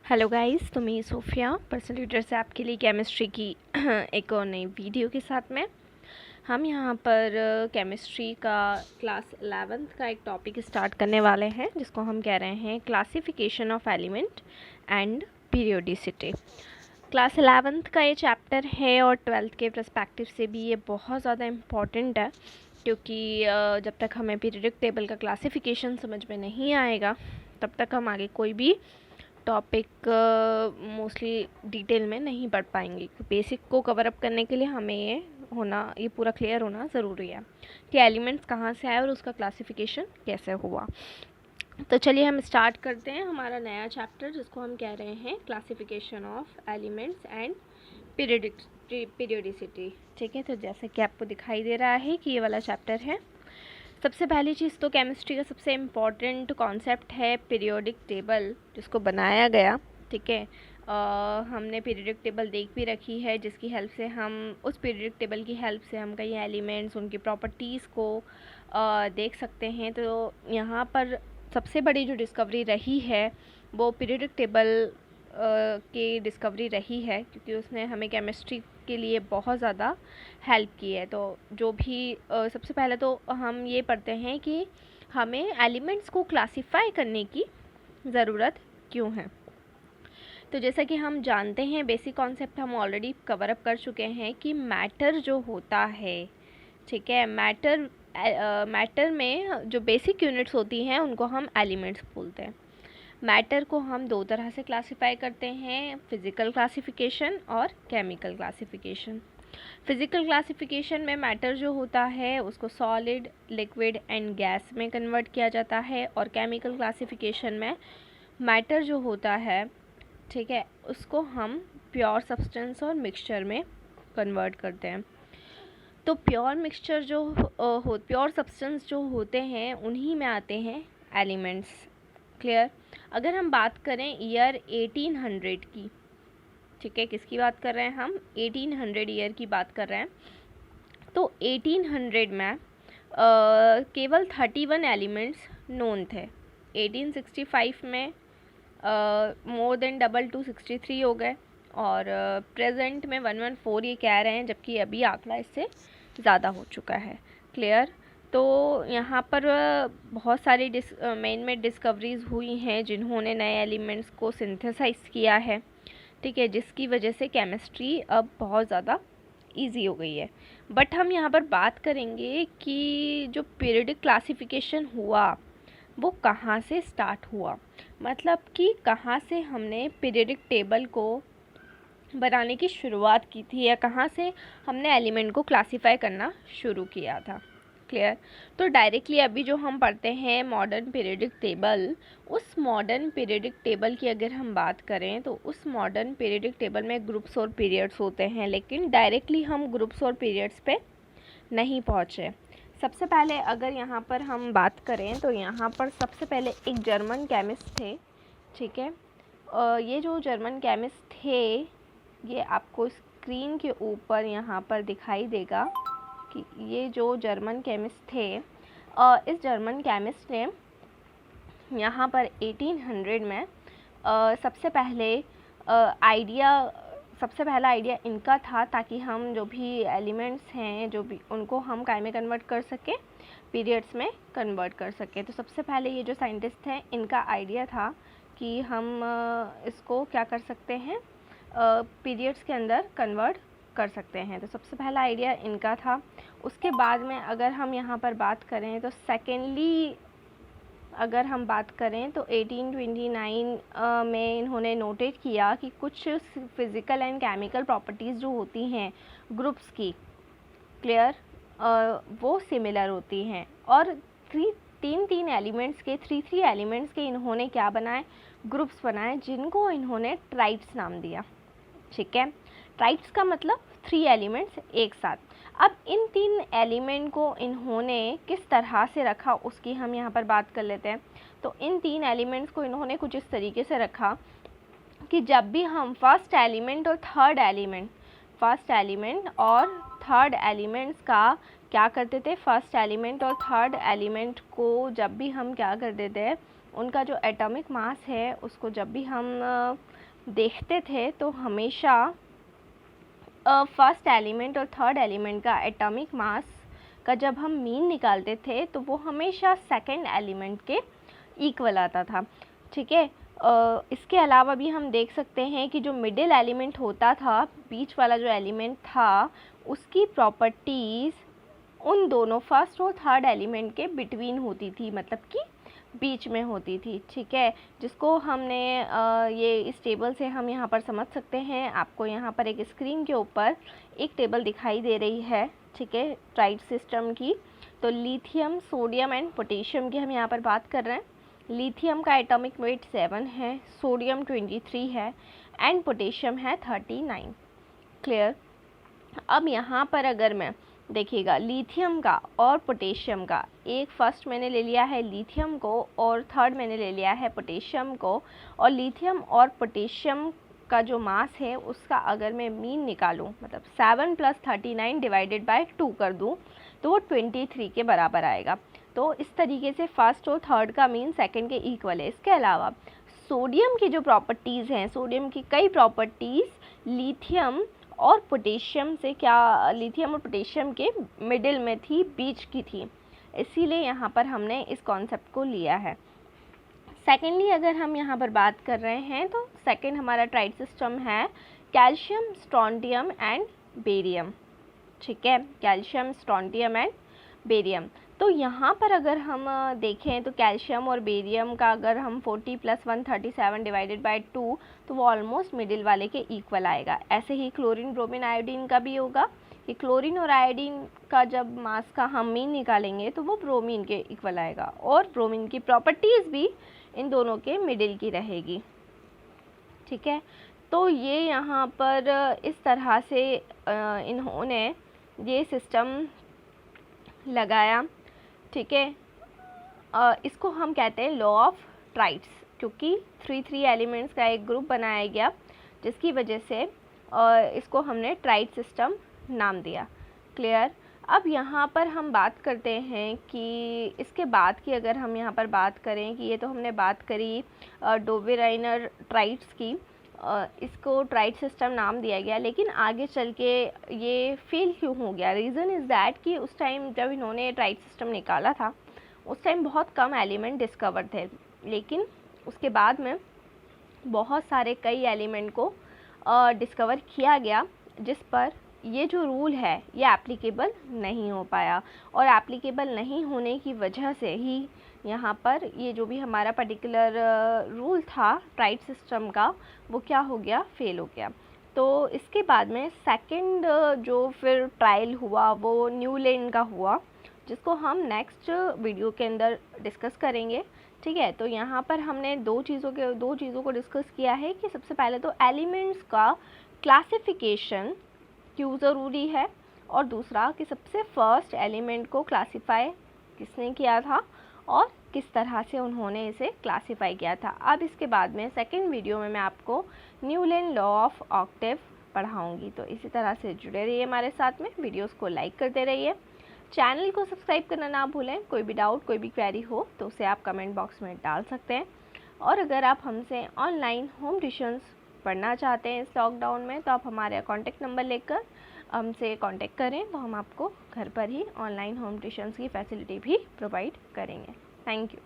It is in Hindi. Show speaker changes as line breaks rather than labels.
हेलो गाइस, तो मैं सोफिया पर्सनल ट्यूटर से आपके लिए केमिस्ट्री की एक और नई वीडियो के साथ में हम यहाँ पर केमिस्ट्री का क्लास 11th का एक टॉपिक स्टार्ट करने वाले हैं, जिसको हम कह रहे हैं classification of element and periodicity. Class 11th का ये चैप्टर है और 12th के पर्सपेक्टिव से भी ये बहुत ज़्यादा इम्पॉर्टेंट है, क्योंकि जब तक हमें पीरियोडिक टेबल का क्लासिफिकेशन समझ में नहीं आएगा तब तक हम आगे कोई भी टॉपिक मोस्टली डिटेल में नहीं पढ़ पाएंगे। बेसिक को कवर अप करने के लिए हमें ये पूरा क्लियर होना ज़रूरी है कि एलिमेंट्स कहाँ से आए और उसका क्लासिफिकेशन कैसे हुआ। तो चलिए हम स्टार्ट करते हैं हमारा नया चैप्टर, जिसको हम कह रहे हैं classification of elements and periodicity. ठीक है, तो जैसे कि आपको दिखाई दे रहा है कि ये वाला चैप्टर है। सबसे पहली चीज़ तो केमिस्ट्री का सबसे इम्पॉर्टेंट कॉन्सेप्ट है पीरियोडिक टेबल, जिसको बनाया गया। ठीक है, हमने पीरियोडिक टेबल देख भी रखी है, जिसकी हेल्प से हम उस पीरियोडिक टेबल की हेल्प से हम कई एलिमेंट्स, उनकी प्रॉपर्टीज़ को देख सकते हैं। तो यहाँ पर सबसे बड़ी जो डिस्कवरी रही है वो पीरियोडिक टेबल की डिस्कवरी रही है, क्योंकि उसने हमें केमिस्ट्री के लिए बहुत ज़्यादा हेल्प की है। तो जो भी सबसे पहले तो हम ये पढ़ते हैं कि हमें एलिमेंट्स को क्लासिफाई करने की ज़रूरत क्यों है। तो जैसा कि हम जानते हैं, बेसिक कॉन्सेप्ट हम ऑलरेडी कवर अप कर चुके हैं कि मैटर जो होता है, ठीक है, मैटर में जो बेसिक यूनिट्स होती हैं उनको हम एलिमेंट्स बोलते हैं। मैटर को हम दो तरह से क्लासिफाई करते हैं, फिज़िकल क्लासिफिकेशन और केमिकल क्लासिफिकेशन। फिज़िकल क्लासिफिकेशन में मैटर जो होता है उसको सॉलिड, लिक्विड एंड गैस में कन्वर्ट किया जाता है, और केमिकल क्लासिफिकेशन में मैटर जो होता है, ठीक है, उसको हम प्योर सब्सटेंस और मिक्सचर में कन्वर्ट करते हैं। तो प्योर सब्सटेंस जो होते हैं उन्हीं में आते हैं एलिमेंट्स। क्लियर। अगर हम बात करें ईयर 1800 की, ठीक है, किसकी बात कर रहे हैं हम? 1800 ईयर की बात कर रहे हैं। तो 1800 में केवल 31 एलिमेंट्स नोन थे। 1865 में मोर देन डबल 263 हो गए, और प्रेजेंट में 114 ये कह रहे हैं, जबकि अभी आंकड़ा इससे ज़्यादा हो चुका है। क्लियर। तो यहाँ पर बहुत सारी में डिस्कवरीज़ हुई हैं जिन्होंने नए एलिमेंट्स को सिंथेसाइज किया है, ठीक है, जिसकी वजह से केमिस्ट्री अब बहुत ज़्यादा इजी हो गई है। बट हम यहाँ पर बात करेंगे कि जो पीरियोडिक क्लासिफिकेशन हुआ वो कहाँ से स्टार्ट हुआ, मतलब कि कहाँ से हमने पीरियोडिक टेबल को बनाने की शुरुआत की थी, या कहाँ से हमने एलिमेंट को क्लासिफाई करना शुरू किया था। क्लियर। तो डायरेक्टली अभी जो हम पढ़ते हैं मॉडर्न पीरियोडिक टेबल, उस मॉडर्न पीरियोडिक टेबल की अगर हम बात करें तो उस मॉडर्न पीरियोडिक टेबल में ग्रुप्स और पीरियड्स होते हैं, लेकिन डायरेक्टली हम ग्रुप्स और पीरियड्स पे नहीं पहुँचे। सबसे पहले अगर यहाँ पर हम बात करें तो यहाँ पर सबसे पहले एक जर्मन केमिस्ट थे, ठीक है। ये जो जर्मन केमिस्ट थे, ये आपको स्क्रीन के ऊपर यहाँ पर दिखाई देगा कि ये जो जर्मन केमिस्ट थे, इस जर्मन केमिस्ट ने यहाँ पर 1800 में सबसे पहला आइडिया इनका था, ताकि हम जो भी एलिमेंट्स हैं जो भी उनको हम काय में कन्वर्ट कर सकें, पीरियड्स में कन्वर्ट कर सकें। तो सबसे पहले ये जो साइंटिस्ट हैं इनका आइडिया था कि हम इसको क्या कर सकते हैं, पीरियड्स के अंदर कन्वर्ट कर सकते हैं। तो सबसे पहला आइडिया इनका था। उसके बाद में अगर हम यहाँ पर बात करें तो सेकेंडली अगर हम बात करें तो 1829 में इन्होंने नोटेट किया कि कुछ फिज़िकल एंड केमिकल प्रॉपर्टीज़ जो होती हैं ग्रुप्स की, क्लियर, वो सिमिलर होती हैं, और तीन एलिमेंट्स के थ्री एलिमेंट्स के इन्होंने क्या बनाए, ग्रुप्स बनाए, जिनको इन्होंने ट्राइड्स नाम दिया। ठीक है, ट्राइड्स का मतलब 3 एलिमेंट्स एक साथ। अब इन 3 एलिमेंट को इन्होंने किस तरह से रखा उसकी हम यहाँ पर बात कर लेते हैं। तो इन 3 एलिमेंट्स को इन्होंने कुछ इस तरीके से रखा कि जब भी हम फर्स्ट एलिमेंट और थर्ड एलिमेंट्स का क्या करते थे, फर्स्ट एलिमेंट और थर्ड एलिमेंट को जब भी हम क्या कर देते हैं, उनका जो एटॉमिक मास है उसको जब भी हम देखते थे तो हमेशा फर्स्ट एलिमेंट और थर्ड एलिमेंट का एटॉमिक मास का जब हम मीन निकालते थे तो वो हमेशा सेकेंड एलिमेंट के इक्वल आता था। ठीक है, इसके अलावा भी हम देख सकते हैं कि जो मिडिल एलिमेंट होता था, बीच वाला जो एलिमेंट था, उसकी प्रॉपर्टीज़ उन दोनों फर्स्ट और थर्ड एलिमेंट के बिटवीन होती थी, मतलब कि बीच में होती थी। ठीक है, जिसको हमने ये इस टेबल से हम यहाँ पर समझ सकते हैं। आपको यहाँ पर एक स्क्रीन के ऊपर एक टेबल दिखाई दे रही है, ठीक है, ट्राइड सिस्टम की। तो लिथियम, सोडियम एंड पोटेशियम की हम यहाँ पर बात कर रहे हैं। लिथियम का एटॉमिक वेट 7 है, सोडियम 23 है एंड पोटेशियम है 39। क्लियर। अब यहाँ पर अगर मैं देखिएगा लिथियम का और पोटेशियम का, एक फर्स्ट मैंने ले लिया है लिथियम को और थर्ड मैंने ले लिया है पोटेशियम को, और लिथियम और पोटेशियम का जो मास है उसका अगर मैं मीन निकालूं, मतलब 7 + 39 डिवाइडेड बाय 2 कर दूं तो वो 23 के बराबर आएगा। तो इस तरीके से फर्स्ट और थर्ड का मीन सेकंड के इक्वल है। इसके अलावा सोडियम की जो प्रॉपर्टीज़ हैं, सोडियम की कई प्रॉपर्टीज़ लिथियम और पोटेशियम से, क्या लिथियम और पोटेशियम के मिडिल में थी, बीच की थी, इसीलिए यहाँ पर हमने इस कॉन्सेप्ट को लिया है। सेकेंडली अगर हम यहाँ पर बात कर रहे हैं तो सेकेंड हमारा ट्राइड सिस्टम है कैल्शियम, स्ट्रोंटियम एंड बेरियम। ठीक है, कैल्शियम, स्ट्रोंटियम एंड बेरियम। तो यहाँ पर अगर हम देखें तो कैल्शियम और बेरियम का अगर हम 40 + 137 डिवाइडेड बाय 2 तो वो ऑलमोस्ट मिडिल वाले के इक्वल आएगा। ऐसे ही क्लोरीन, ब्रोमीन, आयोडीन का भी होगा कि क्लोरीन और आयोडीन का जब मास का हम मीन निकालेंगे तो वो ब्रोमीन के इक्वल आएगा, और ब्रोमीन की प्रॉपर्टीज़ भी इन दोनों के मिडिल की रहेगी। ठीक है, तो ये यहाँ पर इस तरह से इन्होंने ये सिस्टम लगाया। ठीक है, इसको हम कहते हैं लॉ ऑफ ट्राइड्स, क्योंकि 3 एलिमेंट्स का एक ग्रुप बनाया गया जिसकी वजह से इसको हमने ट्राइड सिस्टम नाम दिया। क्लियर। अब यहाँ पर हम बात करते हैं कि इसके बाद की अगर हम यहाँ पर बात करें कि ये तो हमने बात करी डोबेराइनर ट्राइड्स की, इसको ट्राइड सिस्टम नाम दिया गया, लेकिन आगे चल के ये फेल क्यों हो गया? रीज़न इज़ दैट कि उस टाइम जब इन्होंने ट्राइड सिस्टम निकाला था उस टाइम बहुत कम एलिमेंट डिस्कवर थे, लेकिन उसके बाद में बहुत सारे कई एलिमेंट को डिस्कवर किया गया, जिस पर ये जो रूल है ये एप्लीकेबल नहीं हो पाया, और एप्लीकेबल नहीं होने की वजह से ही यहाँ पर ये जो भी हमारा पर्टिकुलर रूल था ट्राइड सिस्टम का वो क्या हो गया, फेल हो गया। तो इसके बाद में सेकंड जो फिर ट्रायल हुआ वो न्यूलैंड का हुआ, जिसको हम नेक्स्ट वीडियो के अंदर डिस्कस करेंगे। ठीक है, तो यहाँ पर हमने दो चीज़ों को डिस्कस किया है कि सबसे पहले तो एलिमेंट्स का क्लासिफिकेशन क्यों ज़रूरी है, और दूसरा कि सबसे फर्स्ट एलिमेंट को क्लासिफाई किसने किया था और किस तरह से उन्होंने इसे क्लासिफाई किया था। अब इसके बाद में सेकंड वीडियो में मैं आपको न्यूलैंड लॉ ऑफ ऑक्टेव पढ़ाऊँगी। तो इसी तरह से जुड़े रहिए हमारे साथ में, वीडियोज़ को लाइक करते रहिए, चैनल को सब्सक्राइब करना ना भूलें। कोई भी डाउट, कोई भी क्वेरी हो तो उसे आप कमेंट बॉक्स में डाल सकते हैं, और अगर आप हमसे ऑनलाइन होम ट्यूशन्स पढ़ना चाहते हैं इस लॉकडाउन में तो आप हमारे कॉन्टैक्ट नंबर लेकर हमसे कांटेक्ट करें, तो हम आपको घर पर ही ऑनलाइन होम ट्यूशन्स की फैसिलिटी भी प्रोवाइड करेंगे। Thank you.